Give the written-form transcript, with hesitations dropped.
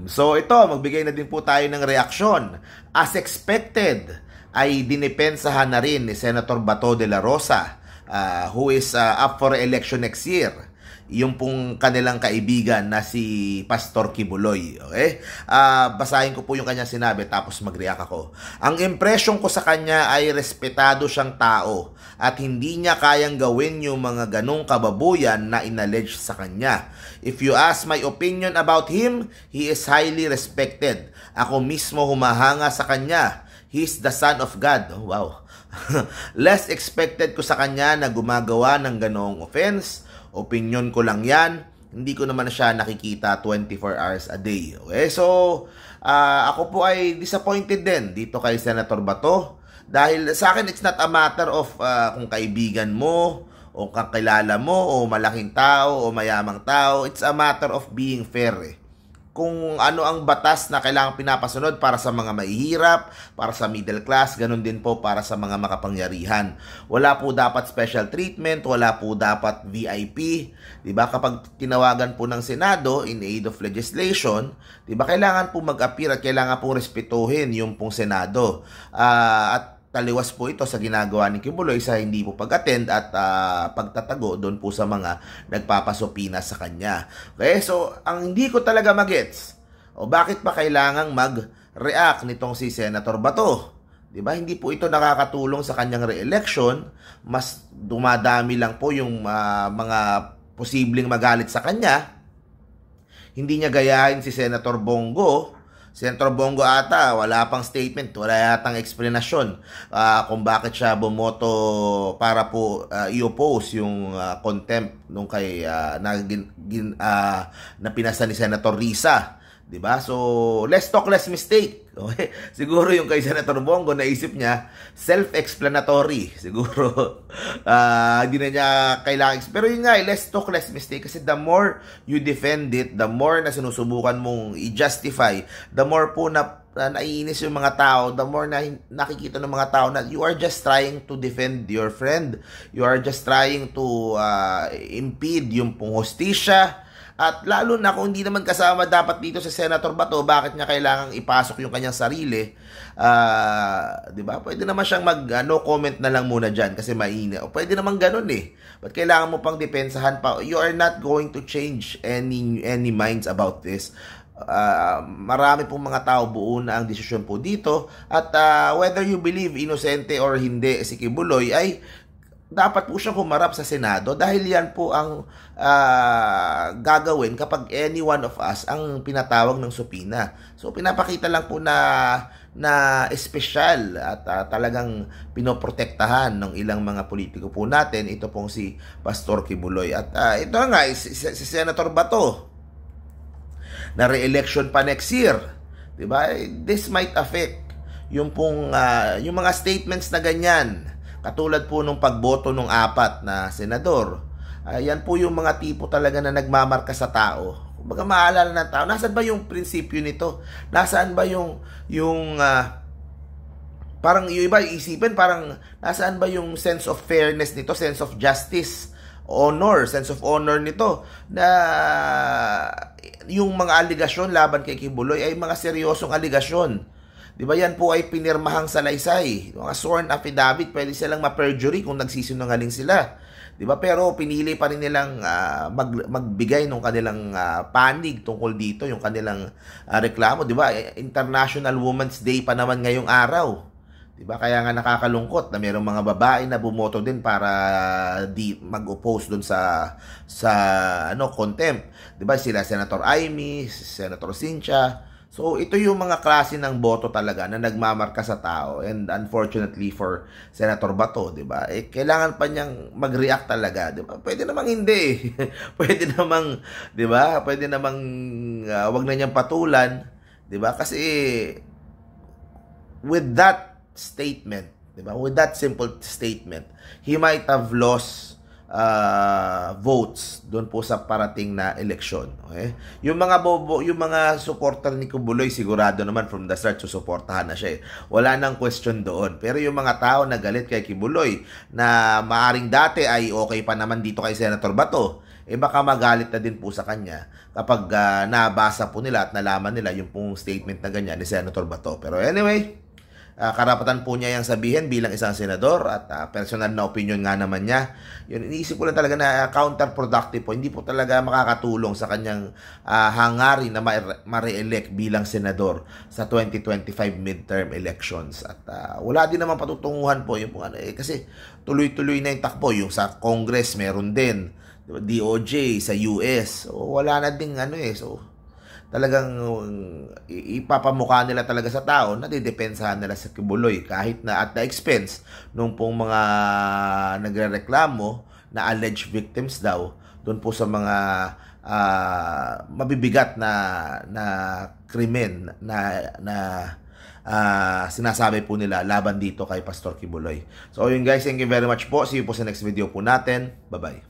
So ito, magbigay na din po tayo ng reaksyon. As expected, ay dinipensahan na rin ni Senator Bato de la Rosa, who is up for election next year, yung pong kanilang kaibigan na si Pastor Kibuloy. Okay? Basahin ko po yung kanyang sinabi tapos mag-react ako. Ang impression ko sa kanya ay respetado siyang tao at hindi niya kayang gawin yung mga ganong kababuyan na inallege sa kanya. If you ask my opinion about him, he is highly respected. Ako mismo humahanga sa kanya. He's the son of God. Oh, wow. Less expected ko sa kanya na gumagawa ng ganong offense. Opinion ko lang yan. Hindi ko naman siya nakikita 24 hours a day. Okay? So, ako po ay disappointed din dito kay Senator Bato. Dahil sa akin, it's not a matter of kung kaibigan mo, o kakilala mo, o malaking tao, o mayamang tao. It's a matter of being fair eh. Kung ano ang batas na kailangang pinapasunod para sa mga mahihirap, para sa middle class, ganun din po para sa mga makapangyarihan. Wala po dapat special treatment, wala po dapat VIP. Diba? Kapag tinawagan po ng Senado in aid of legislation, diba, kailangan po mag-appear at kailangan po respetuhin yung pong Senado. At taliwas po ito sa ginagawa ni Kibuloy sa hindi po pag-attend at pagtatago doon po sa mga nagpapasopina sa kanya. Okay, so ang hindi ko talaga magets, o bakit pa kailangang mag-react nitong si Senator Bato? Diba? Hindi po ito nakakatulong sa kanyang re-election, mas dumadami lang po yung mga posibleng magalit sa kanya. Hindi niya gayahin si Senator Bongo. Senator Bongo ata, wala pang statement, wala yatang explanation kung bakit siya bumoto para po i-oppose yung contempt nung kay na pinasa ni Senator Risa. Diba? So, less talk, less mistake. Okay? Siguro yung kay Senator Bongo, naisip niya, self-explanatory. Siguro, hindi na niya kailangan. Pero yun nga, less talk, less mistake. Kasi the more you defend it, the more na sinusubukan mong i-justify, the more po na naiinis yung mga tao, the more na nakikita ng mga tao na you are just trying to defend your friend. You are just trying to impede yung pong hostisya. At lalo na kung hindi naman kasama dapat dito sa Senator Bato, bakit niya kailangang ipasok yung kanyang sarili? Di ba? Pwede naman siyang no comment na lang muna dyan kasi mainit. O pwede naman ganun eh. But kailangan mo pang depensahan pa. You are not going to change any minds about this. Marami pong mga tao buo na ang desisyon po dito. At whether you believe inosente or hindi si Kibuloy ay dapat po siyang humarap sa Senado dahil yan po ang gagawin kapag any one of us ang pinatawag ng supina. So pinapakita lang po na espesyal at talagang pinoprotektahan ng ilang mga politiko po natin. Ito pong si Pastor Kibuloy. At ito nga, si Senator Bato na re-election pa next year. Diba? This might affect yung pong yung mga statements na ganyan. Katulad po nung pagboto ng 4 na senador. Yan po yung mga tipo talaga na nagmamarka sa tao. Kumbaga maalala ng tao, nasaan ba yung prinsipyo nito? Nasaan ba yung parang yung iba isipin, parang nasaan ba yung sense of fairness nito, sense of justice, sense of honor nito, na yung mga aligasyon laban kay Kibuloy ay mga seryosong aligasyon. Diba yan po ay pinirmahang salaysay. Mga sworn affidavit, pwede silang ma-perjury kung nagsisinungaling sila. Diba? Pero pinili pa rin nilang magbigay ng kanilang panig tungkol dito, yung kanilang reklamo. Diba? International Women's Day pa naman ngayong araw. Diba? Kaya nga nakakalungkot na mayroong mga babae na bumoto din para mag-oppose dun sa contempt. Diba? Sila Senator Amy, Senator Cynthia. So, ito yung mga klase ng boto talaga na nagmamarka sa tao. And unfortunately for Senator Bato, di ba? Kailangan pa niyang mag-react talaga, di ba? Pwede namang hindi. Pwede namang, di ba? Pwede namang wag na niyang patulan, di ba? Kasi with that statement, di ba? With that simple statement, he might have lost votes doon po sa parating na eleksyon. Okay? Yung mga supporter ni Kibuloy sigurado naman from the start susuportahan na siya. Wala nang question doon. Pero yung mga tao na galit kay Kibuloy na maaring dati ay okay pa naman dito kay Senator Bato, baka magalit na din po sa kanya kapag nabasa po nila at nalaman nila yung pong statement na ganyan ni Senator Bato. Pero anyway, karapatan po niya yung sabihin bilang isang senador at personal na opinion nga naman niya. Yun, iniisip ko lang talaga na counterproductive po. Hindi po talaga makakatulong sa kanyang hangarin na ma-re-elect bilang senador sa 2025 midterm elections. At wala din naman patutunguhan po yung kasi tuloy-tuloy na yung takbo. Yung sa Congress meron din, DOJ sa US. So, wala na ding so talagang ipapamukha nila talaga sa tao na didepensahan nila sa Kibuloy kahit na at the expense nung pong mga nagrereklamo na alleged victims daw doon po sa mga mabibigat na krimen na sinasabi po nila laban dito kay Pastor Kibuloy. So yun guys, thank you very much po. See you po sa next video po natin. Bye-bye.